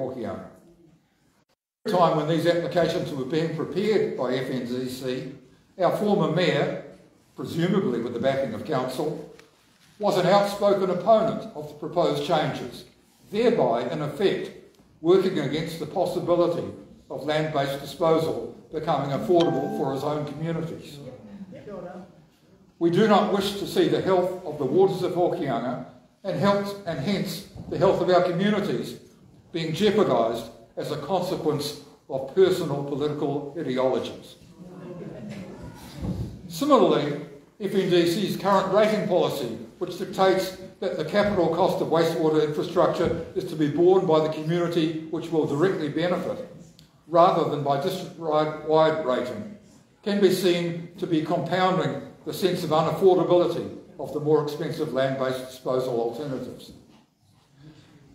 Hokianga. At the time when these applications were being prepared by FNZC, our former mayor, presumably with the backing of council, was an outspoken opponent of the proposed changes, thereby, in effect, working against the possibility of land-based disposal becoming affordable for his own communities. We do not wish to see the health of the waters of Hokianga and hence the health of our communities being jeopardised as a consequence of personal political ideologies. Similarly, FNDC's current rating policy, which dictates that the capital cost of wastewater infrastructure is to be borne by the community which will directly benefit, rather than by district-wide rating, can be seen to be compounding the sense of unaffordability of the more expensive land-based disposal alternatives.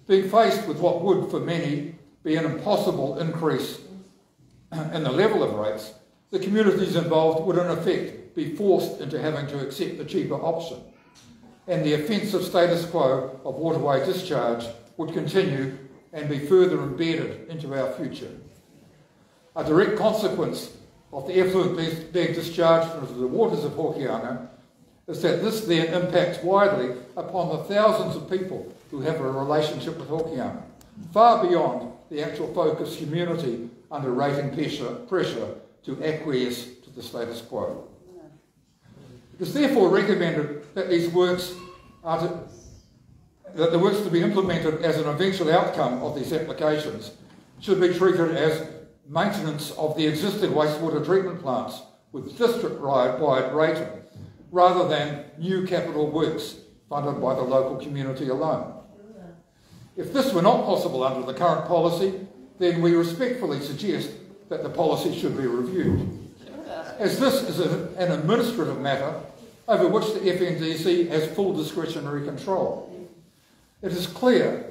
Being faced with what would, for many, be an impossible increase in the level of rates, the communities involved would in effect be forced into having to accept the cheaper option, and the offensive status quo of waterway discharge would continue and be further embedded into our future. A direct consequence of the effluent bag discharge into the waters of Hokianga is that this then impacts widely upon the thousands of people who have a relationship with Hokianga, far beyond the actual focus community under rating pressure to acquiesce to the status quo. It is therefore recommended that the works to be implemented as an eventual outcome of these applications should be treated as maintenance of the existing wastewater treatment plants with district-wide rating, rather than new capital works funded by the local community alone. If this were not possible under the current policy, then we respectfully suggest that the policy should be reviewed, as this is an administrative matter over which the FNDC has full discretionary control. It is clear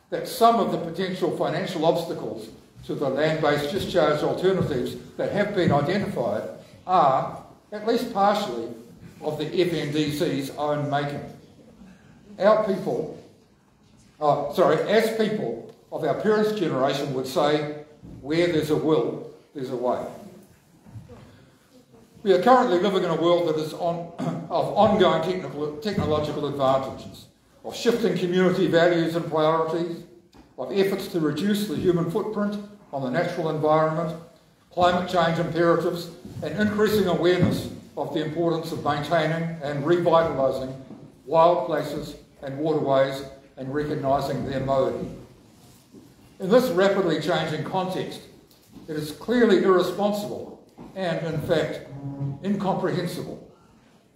that some of the potential financial obstacles to the land-based discharge alternatives that have been identified are, at least partially, of the FNDC's own making. As people of our parents' generation would say, where there's a will, there's a way. We are currently living in a world that is of ongoing technological advantages, of shifting community values and priorities, of efforts to reduce the human footprint on the natural environment, climate change imperatives, and increasing awareness of the importance of maintaining and revitalising wild places and waterways and recognising their mode. In this rapidly changing context, it is clearly irresponsible and, in fact, incomprehensible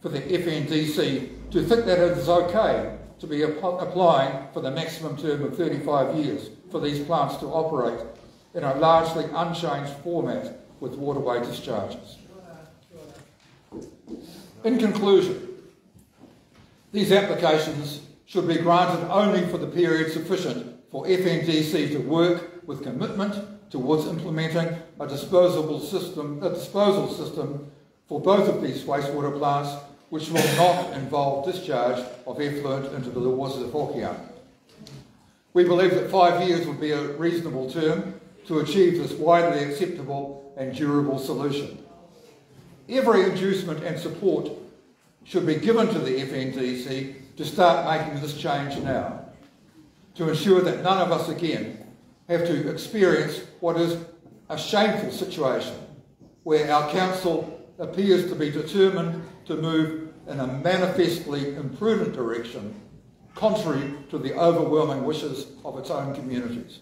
for the FNDC to think that it is okay to be applying for the maximum term of 35 years for these plants to operate in a largely unchanged format with waterway discharges. In conclusion, these applications should be granted only for the period sufficient for FNDC to work with commitment towards implementing a disposal system for both of these wastewater plants, which will not involve discharge of effluent into the waters of Hokianga. We believe that 5 years would be a reasonable term to achieve this widely acceptable and durable solution. Every inducement and support should be given to the FNDC to start making this change now, to ensure that none of us again have to experience what is a shameful situation where our council appears to be determined to move in a manifestly imprudent direction, contrary to the overwhelming wishes of its own communities.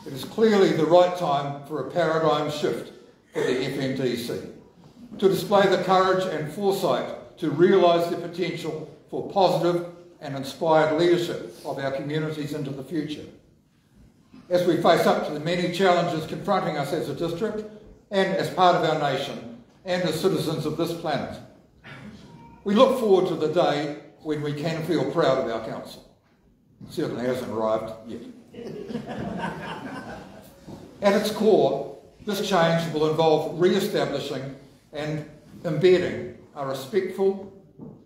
It is clearly the right time for a paradigm shift for the FNDC, to display the courage and foresight to realise the potential for positive and inspired leadership of our communities into the future, as we face up to the many challenges confronting us as a district and as part of our nation and as citizens of this planet. We look forward to the day when we can feel proud of our council. It certainly hasn't arrived yet. At its core, this change will involve re-establishing and embedding a respectful,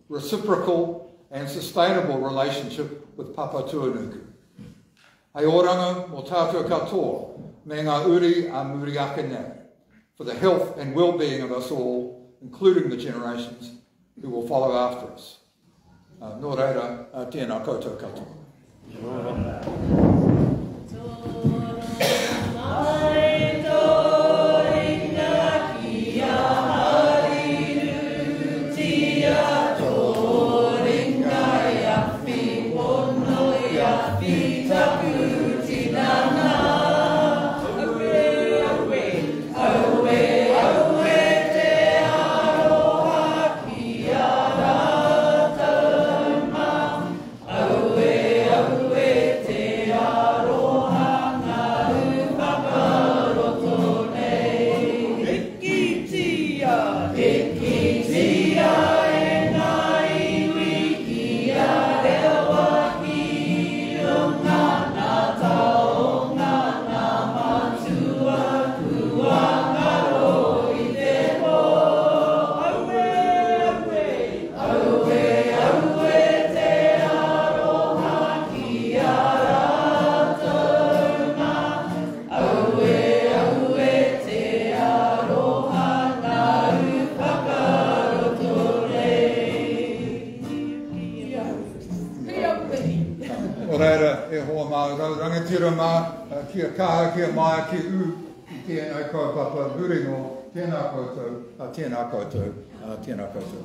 reciprocal and sustainable relationship with Papa Tuanuku. Hei oranga mō tātou katoa, me ngā uri a muri ake nei, for the health and well-being of us all, including the generations who will follow after us. Nō reira, tēnā koutou katoa. Rangatira mā, kia kaha, kia mai, ki u, ki tēnei kaupapa, huri no, tēnā koutou, tēnā koutou, tēnā koutou.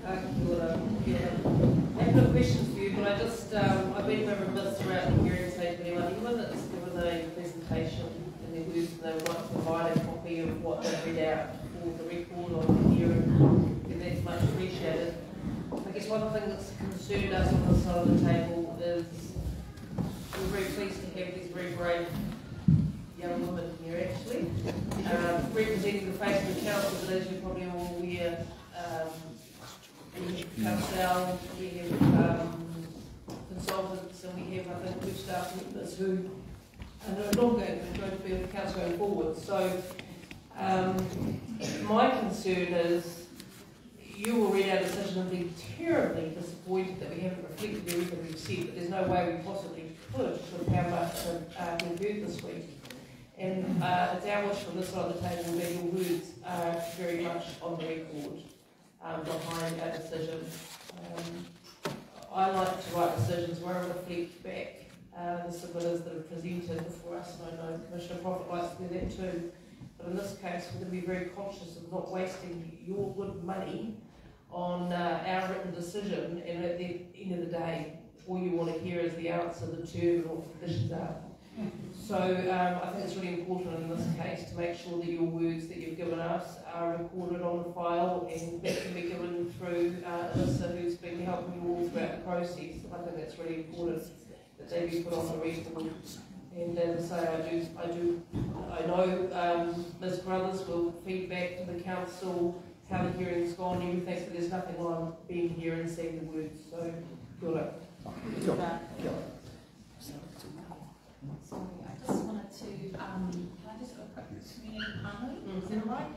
I have no questions for you, but I just, I've been over this throughout the hearing today to anyone that's given a presentation in their words and they would like to provide a copy of what they've read out for the record of the hearing, then that's much appreciated. I guess one thing that's concerned us on this side of the table is we're very pleased to have these very brave young women here actually, representing the face of the council, but as you're probably all aware, we have council, we have consultants, and we have, I think, two staff members who are no longer going to be with the council going forward. So my concern is you will read our decision and be terribly disappointed that we haven't reflected everything we've said, but there's no way we possibly could with how much we've heard this week. And it's our wish from this side of the table that your words are very much on the record behind our decision. I like to write decisions where I reflect back the submitters that have presented before us, and I know Commissioner Prophet likes to do that too. But in this case, we're going to be very conscious of not wasting your good money on our written decision, and at the end of the day, all you want to hear is the answer, the term, and what the conditions are. So I think it's really important in this case to make sure that your words that you've given us are recorded on the file, and that can be given through Alyssa, who's been helping you all throughout the process. I think that's really important that they be put on the record. And as I say, I know Ms. Brothers will feed back to the council how the hearing's gone and everything, but there's nothing wrong being here and saying the words. So, good luck. Sorry, I just wanted to, can I just do a quick community panel? Is that right?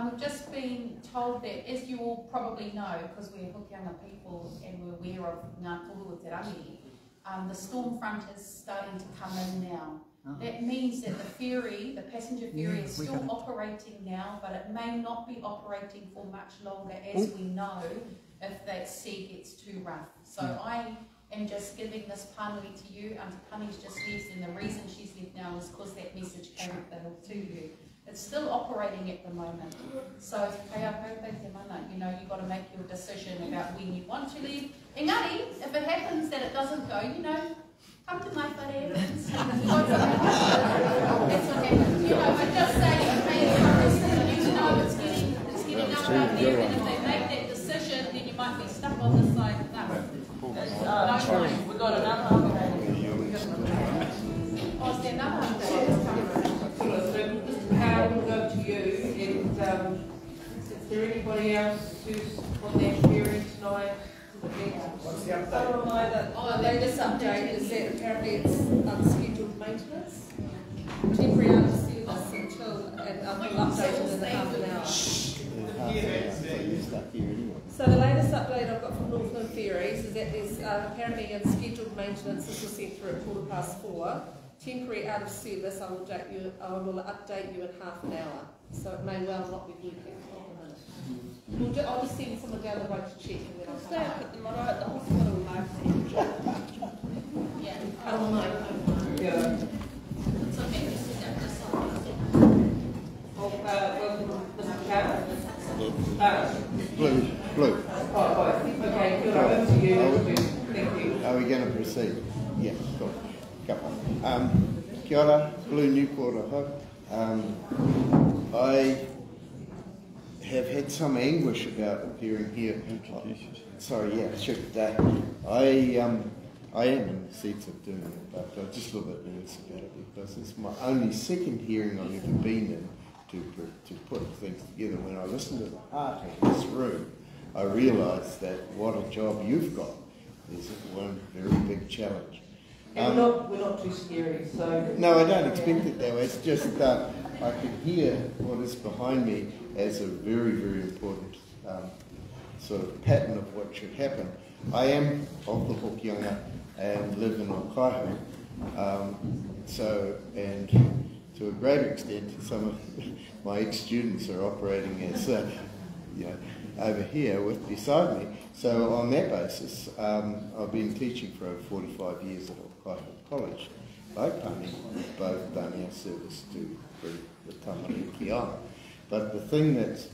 We've just been told that, as you all probably know, because we're Hokianga people and we're aware of Ngā Tohu o Te Rangi, the storm front is starting to come in now. That means that the ferry, the passenger ferry, is still operating now, but it may not be operating for much longer, as we know, if that sea gets too rough. So I am just giving this pānui to you. Tani's just left, and the reason she's left now is because that message came up the hill to you. It's still operating at the moment. So, you know, you've got to make your decision about when you want to leave. Engari, if it happens that it doesn't go, you know, come to my whare. That's what happens. You know, but just say, okay, you know, it's getting up there, and if they make that decision, then you might be stuck on this side. No, we've got another update. Oh, is there another update? How we'll go to you, and is there anybody else who's on that hearing tonight? What's the update? Oh, the latest update is that apparently it's unscheduled maintenance. Temporary under service until, and I'll update it in half an hour. So the latest update I've got from Northland Ferries is that there's apparently unscheduled maintenance. This was sent through at 4:15. Temporary out of service. I will update you in half an hour. So it may well not be working. I'll just send someone down the road to check and then I'll stay up at the hospital. Yeah. Yeah. So maybe this is at this Blue. Okay, good. Over to you. Thank you. Are we going to proceed? Yeah, cool. Kia ora, Blue Newport, I hope. I have had some anguish about appearing here. Sorry, yeah, sure. I am in the seats of doing it, but I'm just a little bit nervous about it because it's my only second hearing I've ever been in to put things together. When I listen to the heart of this room, I realise that what a job you've got is one very big challenge. And we're not too scary, so... No, I don't expect it that way. It's just I can hear what is behind me as a very, very important sort of pattern of what should happen. I am of the Hokianga and live in Ohio, and to a great extent, some of my ex-students are operating as, over here beside me. So on that basis, I've been teaching for over 45 years at Hokianga College. Both done our service to the tamariki on. But the thing that's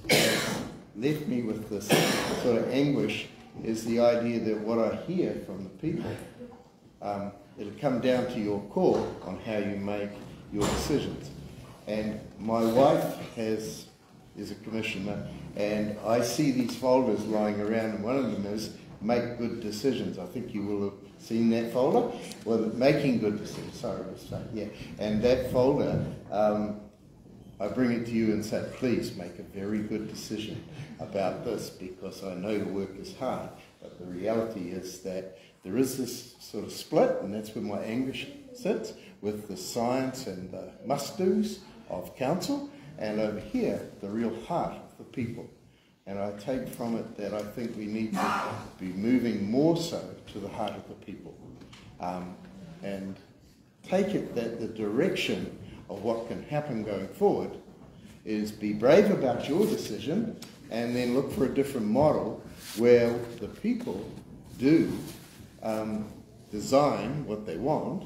left me with this sort of anguish is the idea that what I hear from the people, it'll come down to your call on how you make your decisions. And my wife is a commissioner, and I see these folders lying around, and one of them is make good decisions. I think you will have seen that folder. Well, making good decisions, sorry, yeah. And that folder, I bring it to you and say, please make a very good decision about this, because I know the work is hard, but the reality is that there is this sort of split, and that's where my anguish sits, with the science and the must-dos of council, and over here, the real heart of the people. And I take from it that I think we need to be moving more so to the heart of the people. And take it that the direction of what can happen going forward is be brave about your decision and then look for a different model where the people do design what they want,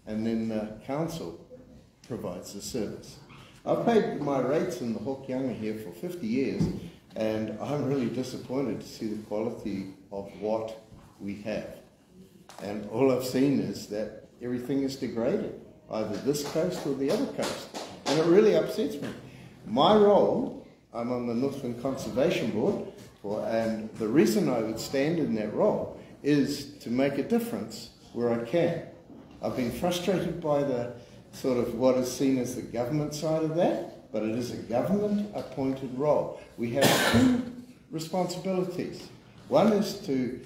and then the council provides the service. I've paid my rates in the Hokianga here for 50 years, and I'm really disappointed to see the quality of what we have. And all I've seen is that everything is degraded, either this coast or the other coast, and it really upsets me. My role, I'm on the Northland Conservation Board, and the reason I would stand in that role is to make a difference where I can. I've been frustrated by the sort of what is seen as the government side of that, but it is a government-appointed role. We have two responsibilities. One is to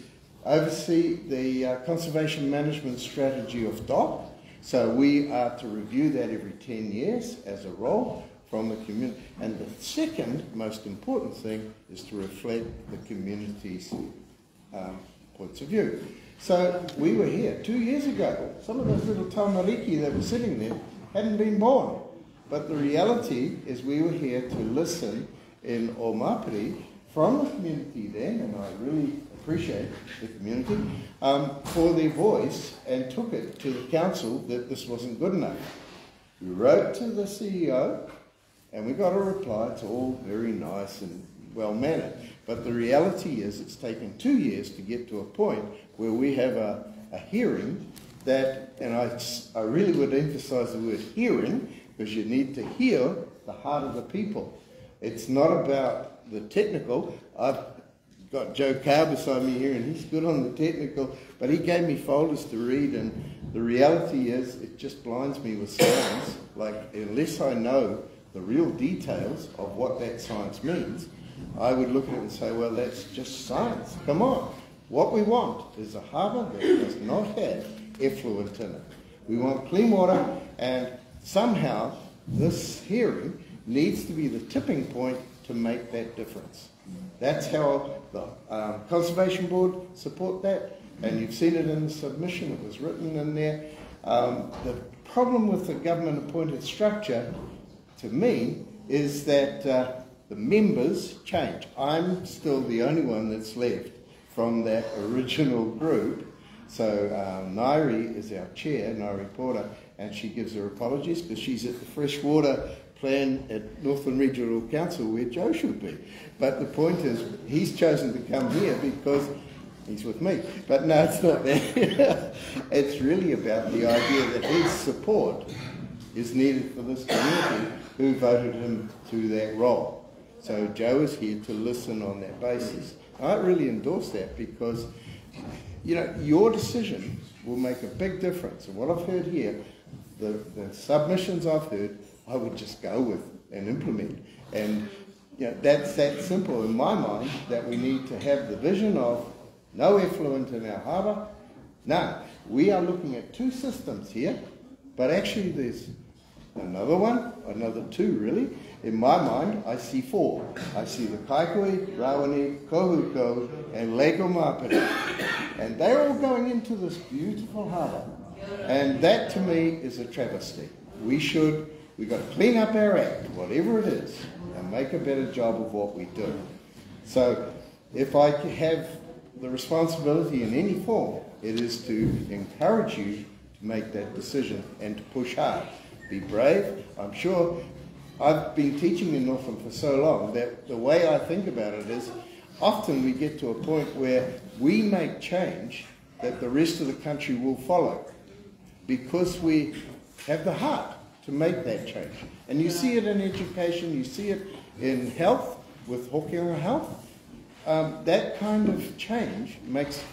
oversee the conservation management strategy of DOC, so we are to review that every 10 years as a role from the community. And the second most important thing is to reflect the community's points of view. So we were here 2 years ago. Some of those little tamariki that were sitting there hadn't been born. But the reality is we were here to listen in Omapiri from the community then, and I really appreciate the community, for their voice, and took it to the council that this wasn't good enough. We wrote to the CEO, and we got a reply. It's all very nice and well-mannered. But the reality is it's taken 2 years to get to a point where we have a hearing that, and I really would emphasise the word hearing, because you need to hear the heart of the people. It's not about the technical. I've got Joe Carr beside me here, and he's good on the technical, but he gave me folders to read, and the reality is it just blinds me with science. Like, unless I know the real details of what that science means, I would look at it and say, well, that's just science. Come on. What we want is a harbour that does not have effluent in it. We want clean water, and somehow this hearing needs to be the tipping point to make that difference. That's how the Conservation Board support that, and you've seen it in the submission, it was written in there. The problem with the government-appointed structure, to me, is that the members change. I'm still the only one that's left from that original group. So Nairi is our chair, Nairi Porter, and she gives her apologies because she's at the freshwater plan at Northland Regional Council where Joe should be. But the point is, he's chosen to come here because he's with me. But no, it's not that. It's really about the idea that his support is needed for this community who voted him to that role. So Joe is here to listen on that basis. I really endorse that because, you know, your decision will make a big difference. And what I've heard here, the submissions I've heard, I would just go with and implement. And you know, that's that simple in my mind, that we need to have the vision of no effluent in our harbour. No, we are looking at two systems here, but actually there's another one, another two really. In my mind, I see four. I see the Kaikui, Rawene, Kohuko, and Lego Mapiri. And they're all going into this beautiful harbour. And that to me is a travesty. We've got to clean up our act, whatever it is, and make a better job of what we do. So if I have the responsibility in any form, it is to encourage you to make that decision and to push hard. Be brave. I'm sure I've been teaching in Northland for so long that the way I think about it is often we get to a point where we make change that the rest of the country will follow because we have the heart to make that change. And you see it in education, you see it in health, with Hokianga Health. That kind of change makes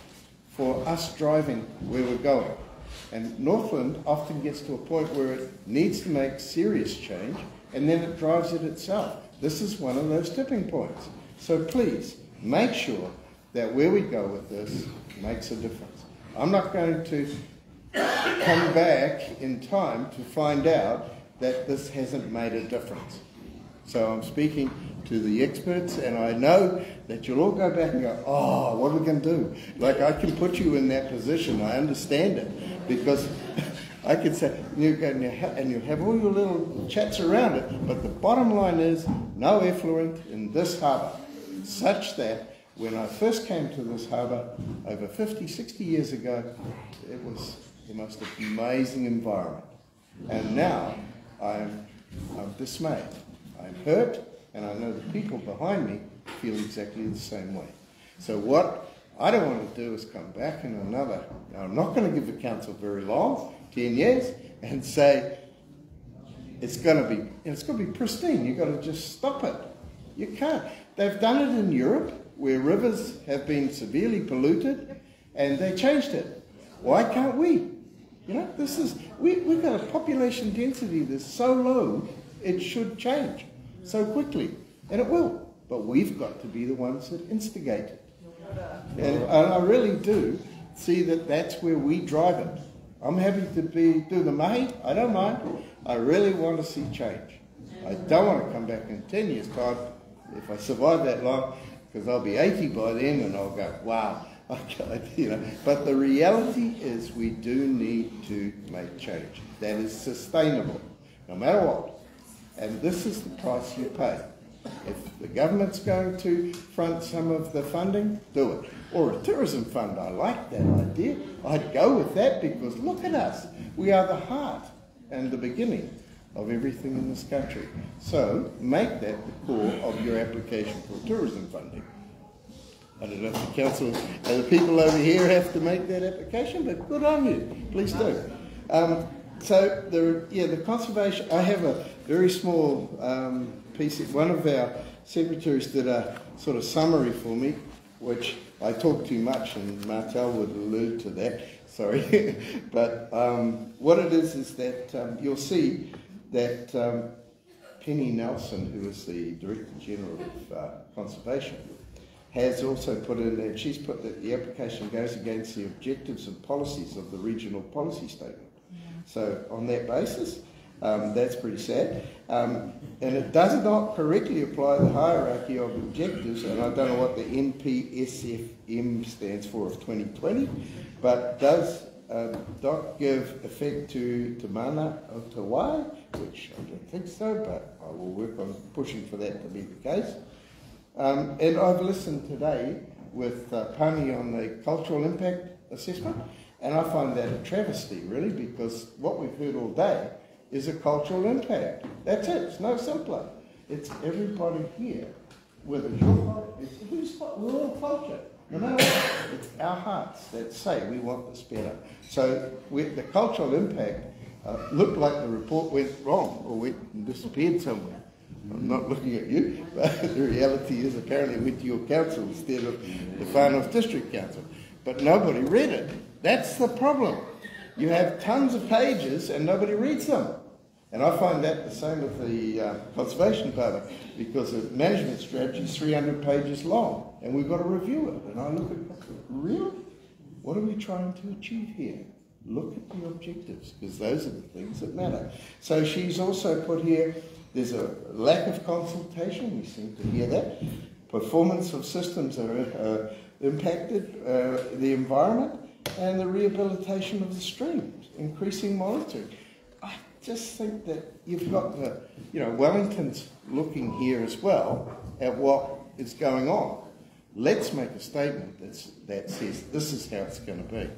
for us driving where we're going. And Northland often gets to a point where it needs to make serious change, and then it drives it itself. This is one of those tipping points. So please, make sure that where we go with this makes a difference. I'm not going to come back in time to find out that this hasn't made a difference. So I'm speaking to the experts, and I know that you'll all go back and go, oh, what are we going to do? Like, I can put you in that position. I understand it, because I could say, you go and you have all your little chats around it, but the bottom line is no effluent in this harbour, such that when I first came to this harbour over 50, 60 years ago, it was the most amazing environment. And now I'm dismayed. I'm hurt, and I know the people behind me feel exactly the same way. So what I don't want to do is come back in another, now I'm not going to give the council very long, 10 years, and say it's going to be pristine. You've got to just stop it. You can't. They've done it in Europe, where rivers have been severely polluted, and they changed it. Why can't we? You know, we've got a population density that's so low, it should change so quickly, and it will. But we've got to be the ones that instigate it. And I really do see that that's where we drive it. I'm happy to do the mahi, I don't mind. I really want to see change. I don't want to come back in 10 years' time, if I survive that long, because I'll be 80 by then, and I'll go, wow. You know, but the reality is we do need to make change that is sustainable, no matter what. And this is the price you pay. If the government's going to front some of the funding, do it. Or a tourism fund, I like that idea. I'd go with that because look at us. We are the heart and the beginning of everything in this country. So make that the core of your application for tourism funding. I don't know if the council and the people over here have to make that application, but good on you. Please do. So the conservation, I have a very small piece. One of our secretaries did a sort of summary for me, which I talk too much, and Martel would allude to that. Sorry, but what it is that you'll see that Penny Nelson, who is the Director General of Conservation, has also put in, and she's put that the application goes against the objectives and policies of the regional policy statement. So on that basis, That's pretty sad. And it does not correctly apply the hierarchy of objectives, and I don't know what the NPSFM stands for of 2020, but does not give effect to Te Mana o Te Wai, which I don't think so, but I will work on pushing for that to be the case. And I've listened today with Pani on the cultural impact assessment, and I find that a travesty, really, because what we've heard all day is a cultural impact. That's it. It's no simpler. It's everybody here, whether it's your culture, it's whose culture, we're all culture. No matter what, it's our hearts that say we want this better. So the cultural impact looked like the report went wrong or went and disappeared somewhere. I'm not looking at you, but the reality is apparently it went to your council instead of the Far North District Council. But nobody read it. That's the problem. You have tons of pages and nobody reads them. And I find that the same with the Conservation Department, because the management strategy is 300 pages long, and we've got to review it. And I look at, really? What are we trying to achieve here? Look at the objectives, because those are the things that matter. So she's also put here, there's a lack of consultation, we seem to hear that. Performance of systems are impacted, the environment, and the rehabilitation of the streams, increasing monitoring. I just think that you've got the, Wellington's looking here as well at what is going on. Let's make a statement that says this is how it's going to be.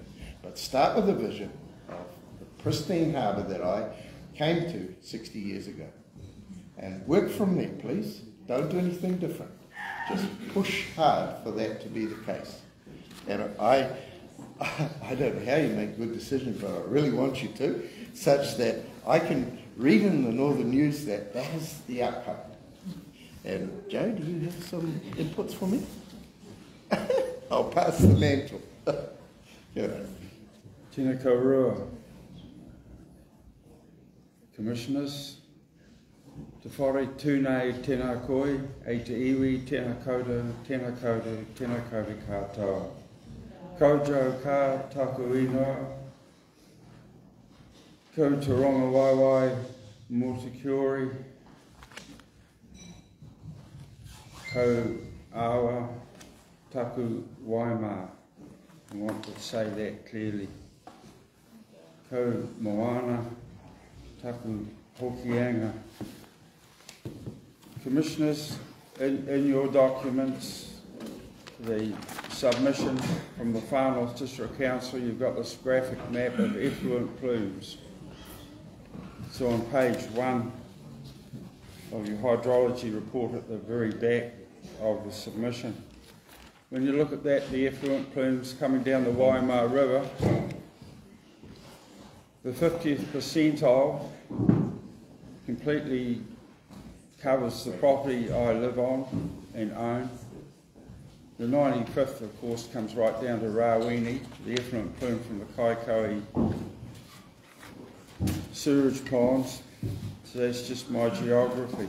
But start with a vision of the pristine harbour that I came to 60 years ago. And work from there, please. Don't do anything different. Just push hard for that to be the case. And I don't know how you make good decisions, but I really want you to, such that I can read in the Northern News that is the outcome. And Joe, do you have some inputs for me? I'll pass the mantle. Tēnā kouroa. Commissioners, te whare tūnei tēnā koe, e te iwi tēnā koutou, tēnā kauri katoa. Koutou ka taku inoa, ko te ronga waiwai, mo te kiori, ko awa, taku waima. I want to say that clearly. Ko moana, taku Hokianga. Commissioners, in your documents, the submission from the Far North District Council, you've got this graphic map of effluent plumes. So on page 1 of your hydrology report at the very back of the submission, when you look at that, the effluent plumes coming down the Waima River, the 50th percentile completely covers the property I live on and own. The 95th, of course, comes right down to Rawene, the effluent plume from the Kaikohe sewage ponds. So that's just my geography.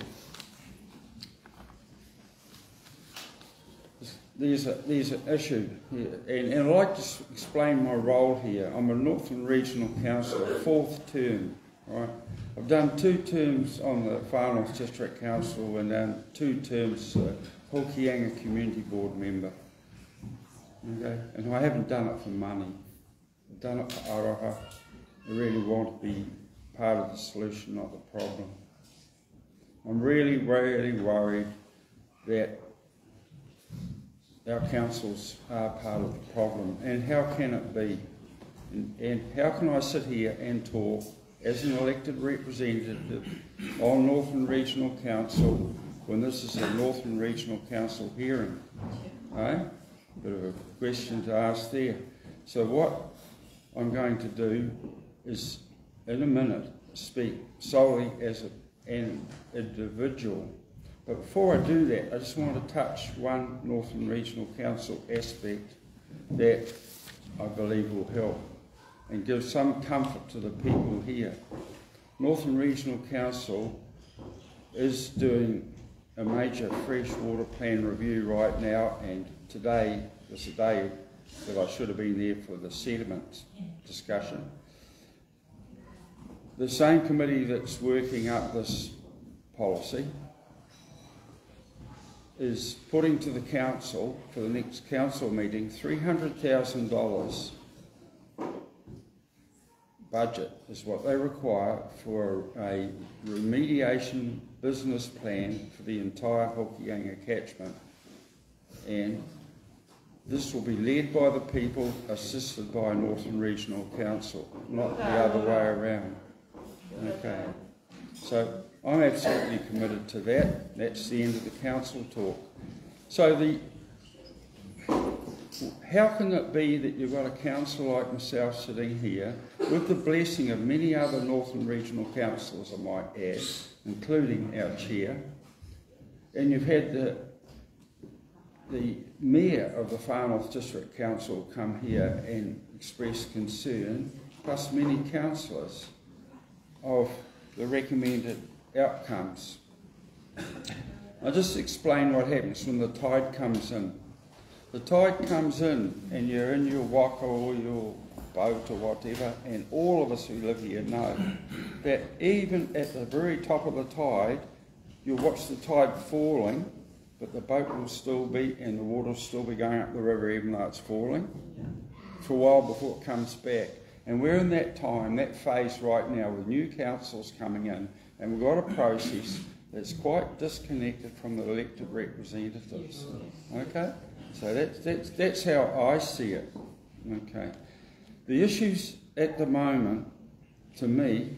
There's an issue here, and I'd like to explain my role here. I'm a Northern Regional Councillor, 4th term, right? I've done 2 terms on the Far North District Council and then 2 terms as a Hokianga Community Board member. Okay? And I haven't done it for money. I've done it for aroha. I really want to be part of the solution, not the problem. I'm really, really worried that our councils are part of the problem, and how can it be? And how can I sit here and talk as an elected representative on Northern Regional Council when this is a Northern Regional Council hearing? Bit of a question to ask there. So what I'm going to do is, in a minute, speak solely as an individual. But before I do that, I just want to touch one Northern Regional Council aspect that I believe will help and give some comfort to the people here. Northern Regional Council is doing a major freshwater plan review right now, and today was a day that I should have been there for the sediment discussion. the same committee that's working up this policy is putting to the council, for the next council meeting, $300,000 budget is what they require for a remediation business plan for the entire Hokianga catchment. And this will be led by the people, assisted by Northern Regional Council, not the other way around. Okay. So I'm absolutely committed to that. That's the end of the council talk. So how can it be that you've got a council like myself sitting here with the blessing of many other Northern Regional councillors, I might add, including our chair, and you've had the mayor of the Far North District Council come here and express concern, plus many councillors, of the recommended outcomes. I'll just explain what happens when the tide comes in. The tide comes in and you're in your waka or your boat or whatever, and all of us who live here know that even at the very top of the tide, you'll watch the tide falling, but the boat will still be, and the water will still be going up the river even though it's falling, for a while before it comes back. And we're in that time, that phase right now with new councils coming in, and we've got a process that's quite disconnected from the elected representatives. Okay? So that's how I see it. Okay? The issues at the moment, to me,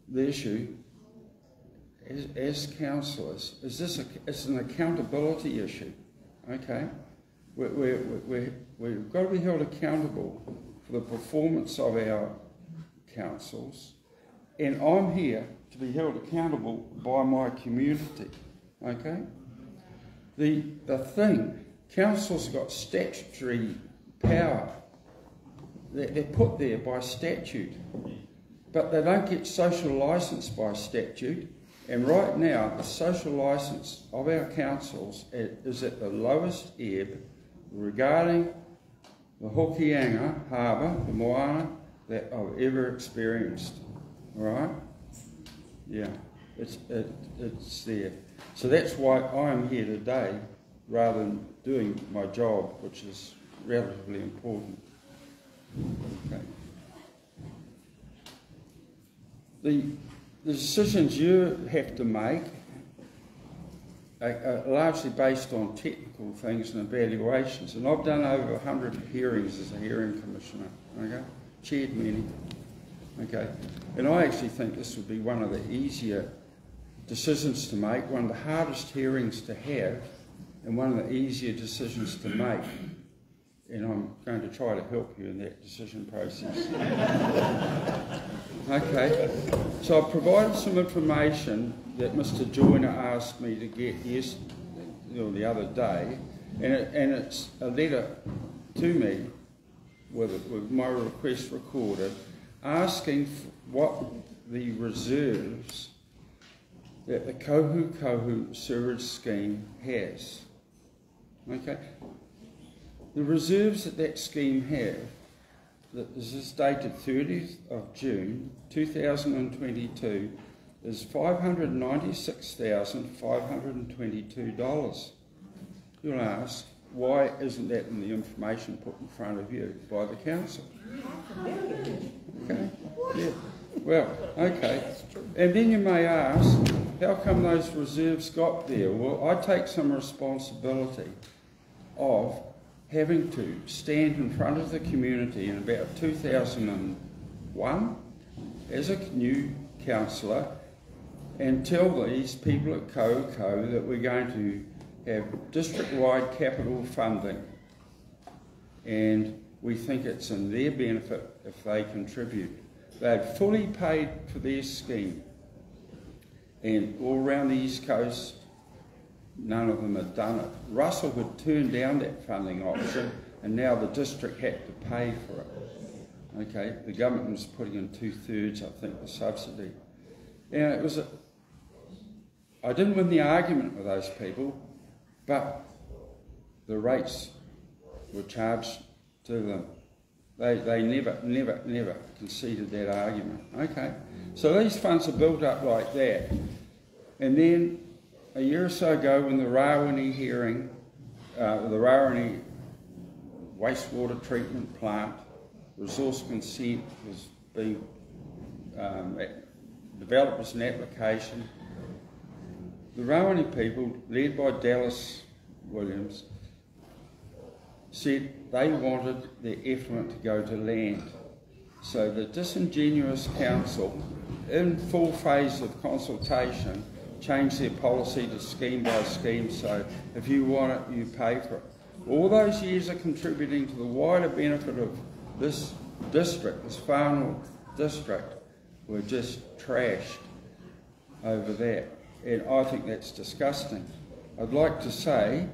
the issue as councillors is it's an accountability issue. Okay? We've got to be held accountable for the performance of our councils, and I'm here to be held accountable by my community. Okay? The thing, councils have got statutory power. They're put there by statute, but they don't get social licence by statute. And right now, the social licence of our councils is at the lowest ebb regarding the Hokianga harbour, the Moana, that I've ever experienced. All right? Yeah, it's there. So that's why I'm here today, rather than doing my job, which is relatively important. Okay. The decisions you have to make are largely based on technical things and evaluations, and I've done over 100 hearings as a hearing commissioner, okay? Chaired many, okay? And I actually think this would be one of the easier decisions to make, one of the hardest hearings to have, and one of the easier decisions to make. And I'm going to try to help you in that decision process. Okay, so I've provided some information that Mr. Joyner asked me to get the other day, and it's a letter to me with my request recorded, asking what the reserves that the Kohu sewerage scheme has. Okay. The reserves that scheme have, this is dated 30th of June 2022, is $596,522. You'll ask, why isn't that in the information put in front of you by the council? Okay, yeah. Well, okay. And then you may ask, how come those reserves got there? Well, I take some responsibility of having to stand in front of the community in about 2001 as a new councillor and tell these people at Kohu that we're going to have district-wide capital funding, and we think it's in their benefit if they contribute. They've fully paid for their scheme, and all around the East Coast, none of them had done it. Russell had turned down that funding option, and now the district had to pay for it. Okay, the government was putting in 2/3, I think, the subsidy. And it was I didn't win the argument with those people, but the rates were charged to them. They never conceded that argument. Okay, so these funds are built up like that. And then a year or so ago, when the Rawene hearing, the Rawene wastewater treatment plant resource consent was being developed as an application, the Rawene people, led by Dallas Williams, said they wanted their effluent to go to land. So the disingenuous council, in full phase of consultation, changed their policy to scheme by scheme, so if you want it, you pay for it. All those years are contributing to the wider benefit of this district, this far north district, were just trashed over that. And I think that's disgusting. I'd like to say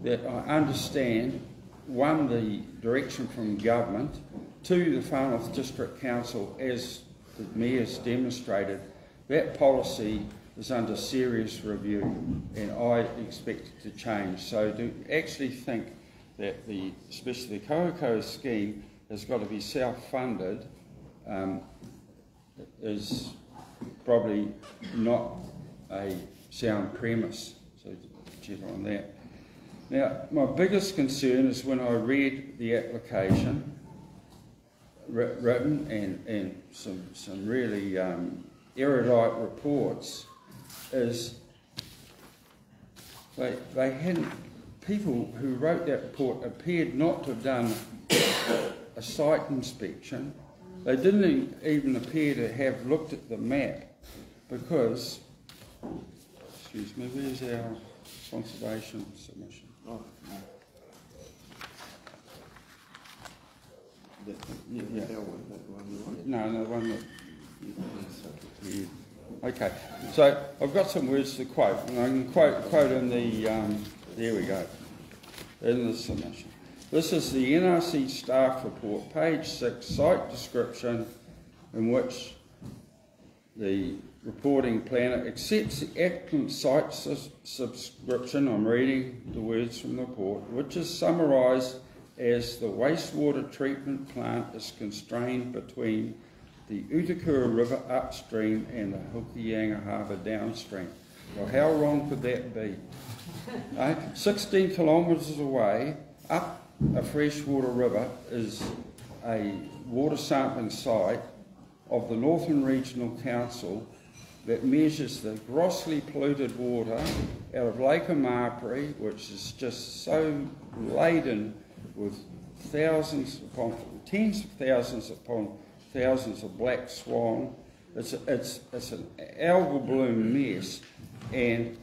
that I understand, one, the direction from government, two, the Far North District Council, as the Mayor's demonstrated, that policy is under serious review and I expect it to change. So to actually think that especially the Kooko scheme has got to be self-funded is probably not a sound premise. So check on that. Now, my biggest concern is when I read the application written and some really erudite reports, is they hadn't, people who wrote that report appeared not to have done a site inspection. They didn't even appear to have looked at the map because, excuse me, where's our conservation submission? Oh, Yeah. that one you want. No, the one that. Yeah. Okay, so I've got some words to quote, and I can quote in the. There we go. In the submission. This is the NRC staff report, page 6, site description, in which the reporting planner accepts the applicant site subscription. I'm reading the words from the report, which is summarised as the wastewater treatment plant is constrained between the Utakura River upstream and the Hokianga Harbour downstream. Well, how wrong could that be? 16 kilometres away, up a freshwater river, is a water sampling site of the Northern Regional Council that measures the grossly polluted water out of Lake Amapari, which is just so laden with thousands upon tens of thousands upon thousands of black swan. It's an algal bloom mess, and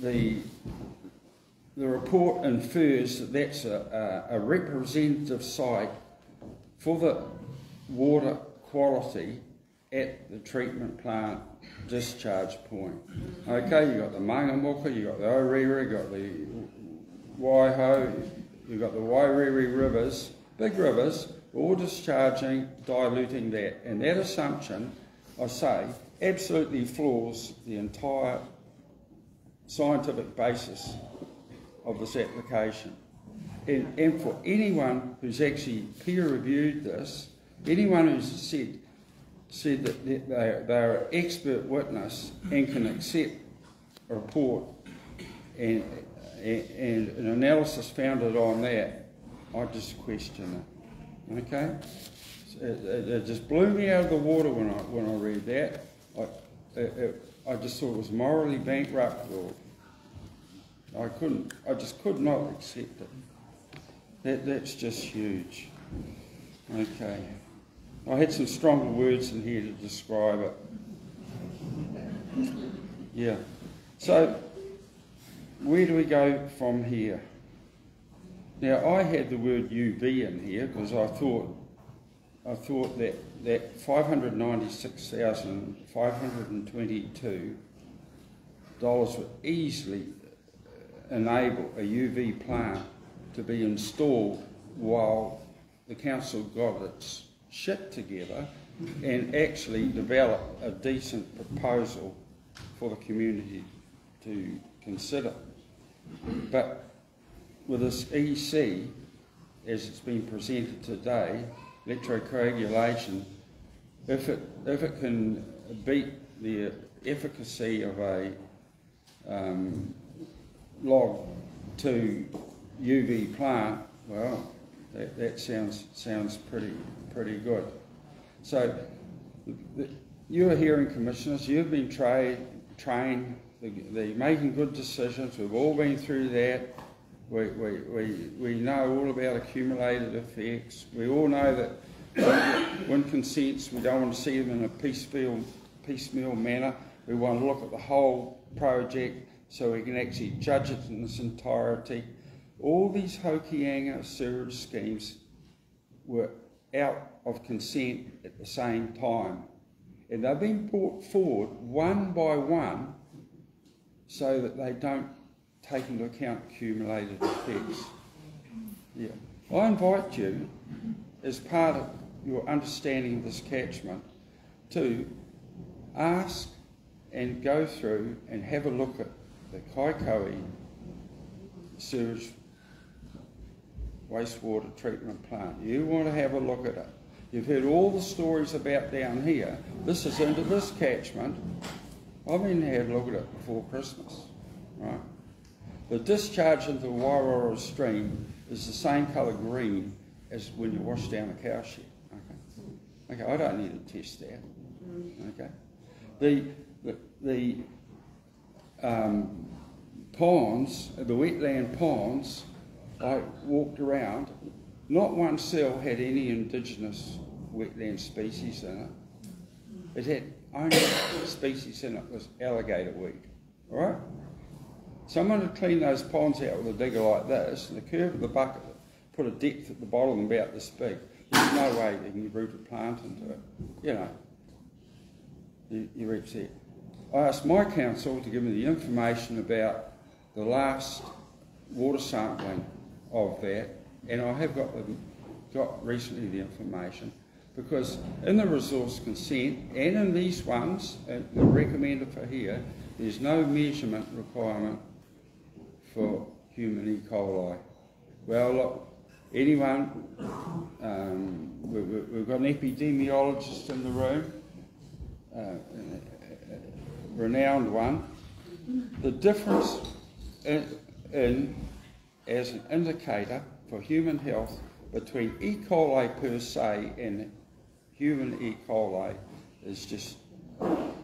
the report infers that that's a representative site for the water quality at the treatment plant discharge point. Okay, you've got the Mangamuka, you've got the Oriri, you've got the Waiho, you've got the Wairiri rivers, big rivers, all discharging, diluting that. And that assumption, I say, absolutely floors the entire scientific basis of this application. And for anyone who's actually peer-reviewed this, anyone who's said that they're an expert witness and can accept a report and an analysis founded on that, I just question it. Okay? It just blew me out of the water when I read that. I just thought it was morally bankrupt. I just could not accept it. That's just huge. Okay. I had some stronger words in here to describe it. Yeah. So, where do we go from here? Now, I had the word UV in here because I thought that $596,522 would easily enable a UV plant to be installed while the council got its shit together and actually develop a decent proposal for the community to consider. But with this EC, as it's been presented today, electrocoagulation, if it can beat the efficacy of a log 2 UV plant, well, that sounds pretty good. So you're hearing commissioners, you've been trained, they're making good decisions, we've all been through that. We know all about accumulated effects. We all know that when consents, we don't want to see them in a piecemeal manner. We want to look at the whole project so we can actually judge it in its entirety. All these Hokianga sewerage schemes were out of consent at the same time. And they've been brought forward one by one so that they don't take into account accumulated effects. Yeah. I invite you, as part of your understanding of this catchment, to ask and go through and have a look at the Kaikohe sewage wastewater treatment plant. You want to have a look at it. You've heard all the stories about down here. This is into this catchment. I've been had a look at it before Christmas, right? The discharge into the Wairora stream is the same colour green as when you wash down a cow shed. Okay, I don't need to test that. Okay, the ponds, the wetland ponds, I walked around. Not one cell had any indigenous wetland species in it. It had only species in it was alligator weed. All right. Someone would clean those ponds out with a digger like this, and the curve of the bucket put a depth at the bottom about this big. There's no way you can root a plant into it. You know, you reach there. I asked my council to give me the information about the last water sampling of that, and I have got recently the information, because in the resource consent and in these ones, the recommended for here, there's no measurement requirement for human E. coli. Well, look, anyone, we've got an epidemiologist in the room, a renowned one. The difference in as an indicator for human health between E. coli per se and human E. coli is just, well,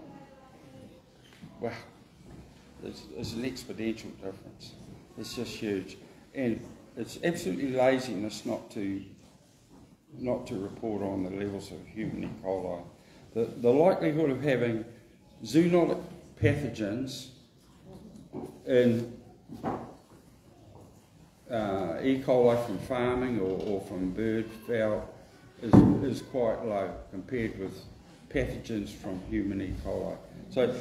it's an exponential difference. It's just huge. And it's absolutely laziness not to report on the levels of human E. coli. The likelihood of having zoonotic pathogens in E. coli from farming or from bird fowl is quite low compared with pathogens from human E. coli. So,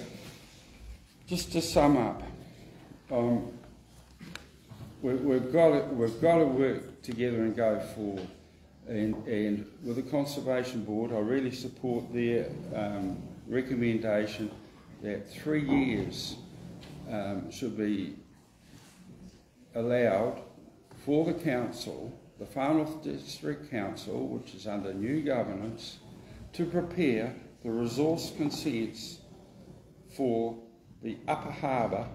just to sum up, we've got to work together and go forward. And with the Conservation Board, I really support their recommendation that 3 years should be allowed for the council, the Far North District Council, which is under new governance, to prepare the resource consents for the Upper Harbour,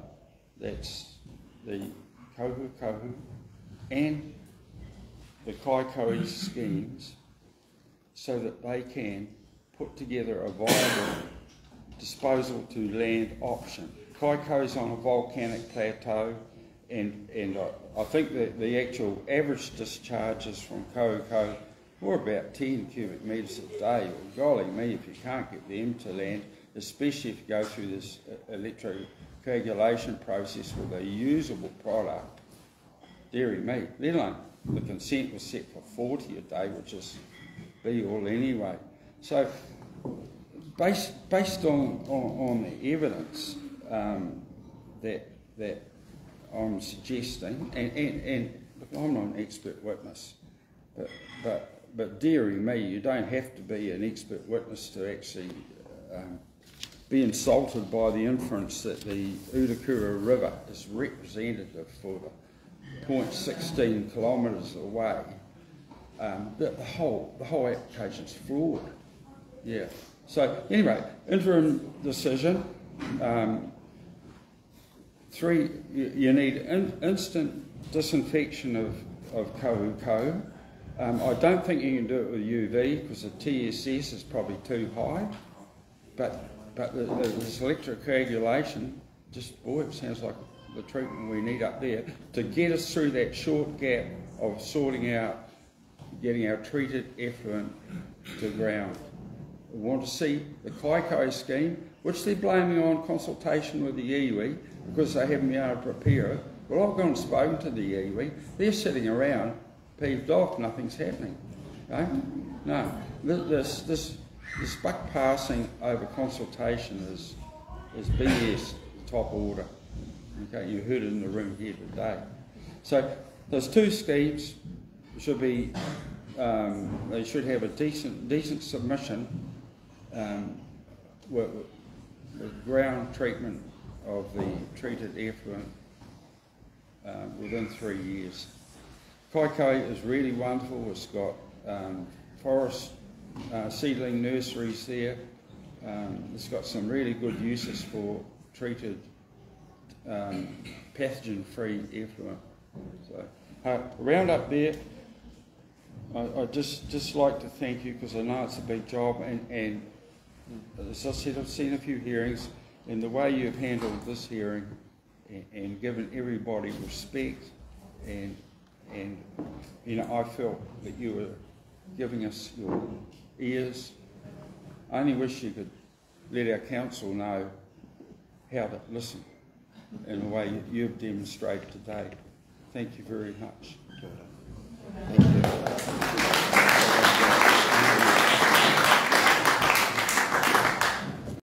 that's the Kohu and the Kaikohe schemes, so that they can put together a viable disposal to land option. Kaikohe's on a volcanic plateau, and I think that the actual average discharges from Kohu were about 10 cubic metres a day. Well, golly me, if you can't get them to land, especially if you go through this electrocoagulation process with a usable product, dearie me, let alone the consent was set for 40 a day, which is be all anyway. So, based on the evidence that I'm suggesting, and look, I'm not an expert witness, but dearie me, you don't have to be an expert witness to actually be insulted by the inference that the Utakura River is representative for the 0.16 kilometres away the whole application's flawed. Yeah. So anyway, interim decision. 3, you need instant disinfection of kohu. I don't think you can do it with UV because the TSS is probably too high. But this electrocoagulation, just boy, it sounds like the treatment we need up there to get us through that short gap of sorting out, getting our treated effluent to ground. We want to see the Kaiko scheme, which they're blaming on consultation with the iwi because they haven't been able to prepare it. Well, I've gone and spoken to the iwi. They're sitting around, peeved off, nothing's happening. Okay? No, this buck passing over consultation is BS, top order. Okay, you heard it in the room here today. So those 2 schemes should be, they should have a decent submission with ground treatment of the treated effluent within 3 years. Kaiko is really wonderful. It's got forest seedling nurseries there. It's got some really good uses for treated pathogen-free effluent. So around up there, I just like to thank you because I know it's a big job, and as I said, I've seen a few hearings, and the way you've handled this hearing and given everybody respect, and you know, I felt that you were giving us your ears. I only wish you could let our council know how to listen in the way you've demonstrated today. Thank you very much. Thank you.